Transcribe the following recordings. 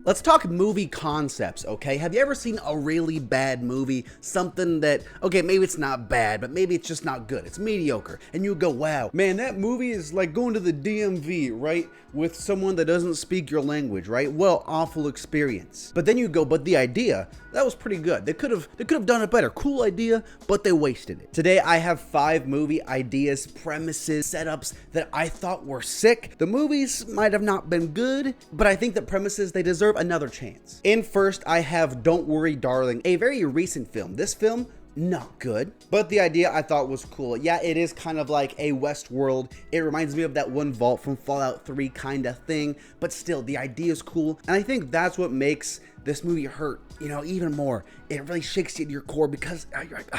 Let's talk movie concepts, okay? Have you ever seen a really bad movie? Something that, okay, maybe it's not bad, but maybe it's just not good. It's mediocre. And you go, wow, man, that movie is like going to the DMV, right? With someone that doesn't speak your language, right? Well, awful experience. But then you go, but the idea, that was pretty good. They could have done it better. Cool idea, but they wasted it. Today, I have 5 movie ideas, premises, setups that I thought were sick. The movies might have not been good, but I think the premises, they deserve another chance. In first, I have Don't Worry, Darling, a very recent film. This film, not good, but the idea I thought was cool. Yeah, it is kind of like a Westworld. It reminds me of that one vault from Fallout 3 kind of thing, but still, the idea is cool, and I think that's what makes this movie hurt, even more. It really shakes you to your core because you're like,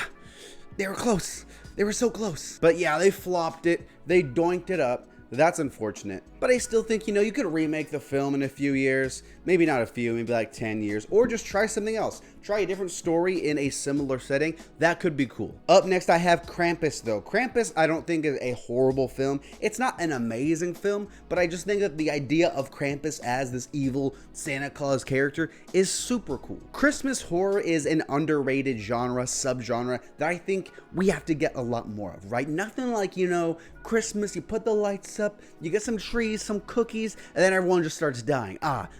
they were close. They were so close. But yeah, they flopped it. They doinked it up. That's unfortunate. But I still think, you could remake the film in a few years. Maybe not a few, maybe like 10 years. Or just try something else. Try a different story in a similar setting. That could be cool. Up next, I have Krampus, though. Krampus, I don't think is a horrible film. It's not an amazing film, but I just think that the idea of Krampus as this evil Santa Claus character is super cool. Christmas horror is an underrated genre, subgenre, that I think we have to get a lot more of, right? Nothing like, Christmas, you put the lights up, you get some trees, some cookies, and then everyone just starts dying.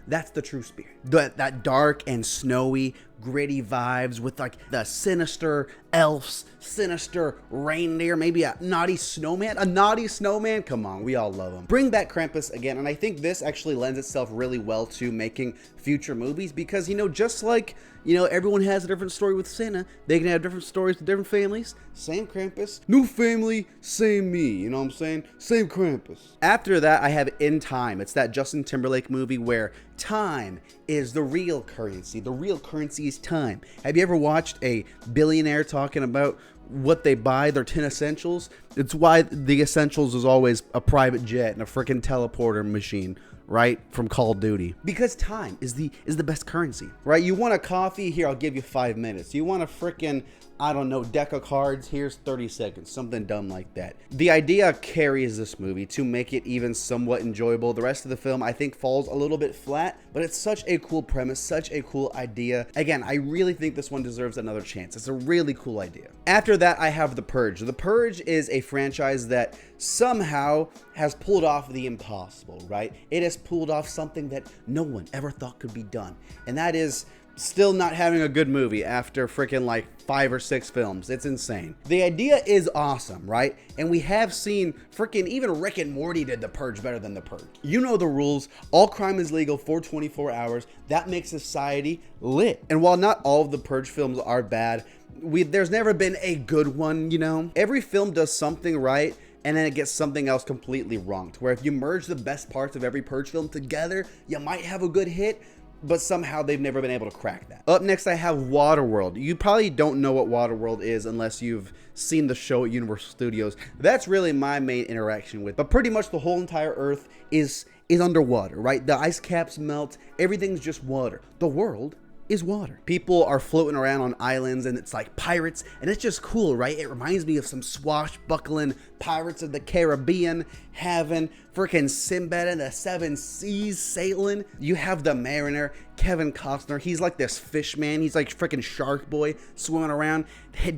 That's the true spirit. That dark and snowy, gritty vibes with like the sinister elves, sinister reindeer, maybe a naughty snowman. Come on, we all love them. Bring back Krampus again, and I think this actually lends itself really well to making future movies because, just like, everyone has a different story with Santa, they can have different stories with different families. Same Krampus, new family, same me, you know what I'm saying? Same Krampus. After that, I have In Time. It's that Justin Timberlake movie where time is the real currency. The real currency is time. Have you ever watched a billionaire talking about what they buy, their 10 essentials? It's why the essentials is always a private jet and a freaking teleporter machine, right? From Call of Duty. Because time is the best currency, right? You want a coffee? Here, I'll give you 5 minutes. You want a freaking, I don't know, deck of cards? Here's 30 seconds. Something dumb like that. The idea carries this movie to make it even somewhat enjoyable. The rest of the film, I think, falls a little bit flat, but it's such a cool premise, such a cool idea. Again, I really think this one deserves another chance. It's a really cool idea. After that, I have The Purge. The Purge is a franchise that somehow has pulled off the impossible, right? It has pulled off something that no one ever thought could be done, and that is still not having a good movie after freaking like 5 or 6 films. It's insane. The idea is awesome, right? And we have seen freaking even Rick and Morty did The Purge better than The Purge. You know the rules. All crime is legal for 24 hours. That makes society lit. And while not all of the Purge films are bad, there's never been a good one, Every film does something right, and then it gets something else completely wrong. To where if you merge the best parts of every Purge film together, you might have a good hit, but somehow they've never been able to crack that. Up next, I have Waterworld. You probably don't know what Waterworld is unless you've seen the show at Universal Studios. That's really my main interaction with, but pretty much the whole entire Earth is underwater, right? The ice caps melt, everything's just water. The world is water. People are floating around on islands and it's like pirates, and it's just cool, right? It reminds me of some swashbuckling Pirates of the Caribbean, having freaking Sinbad and the 7 Seas sailing. You have the mariner, Kevin Costner. He's like this fish man. He's like freaking Shark Boy swimming around.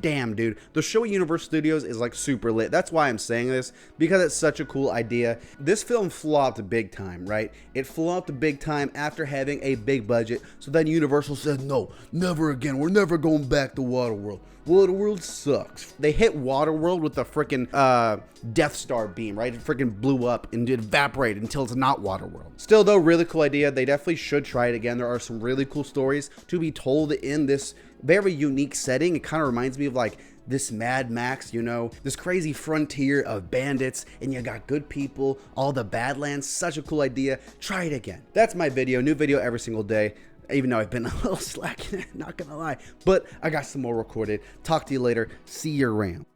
Damn, dude. The show at Universal Studios is like super lit. That's why I'm saying this, because it's such a cool idea. This film flopped big time, right? It flopped big time after having a big budget. So then Universal said, no, never again. We're never going back to Waterworld. Waterworld sucks. They hit Waterworld with the freaking Death Star beam, right? It freaking blew up and evaporated until it's not Waterworld. Still, though, really cool idea. They definitely should try it again. There are some really cool stories to be told in this very unique setting. It kind of reminds me of like this Mad Max, this crazy frontier of bandits, and you got good people, all the Badlands. Such a cool idea. Try it again. That's my video. New video every single day. Even though I've been a little slack, not gonna lie, but I got some more recorded. Talk to you later. See you around.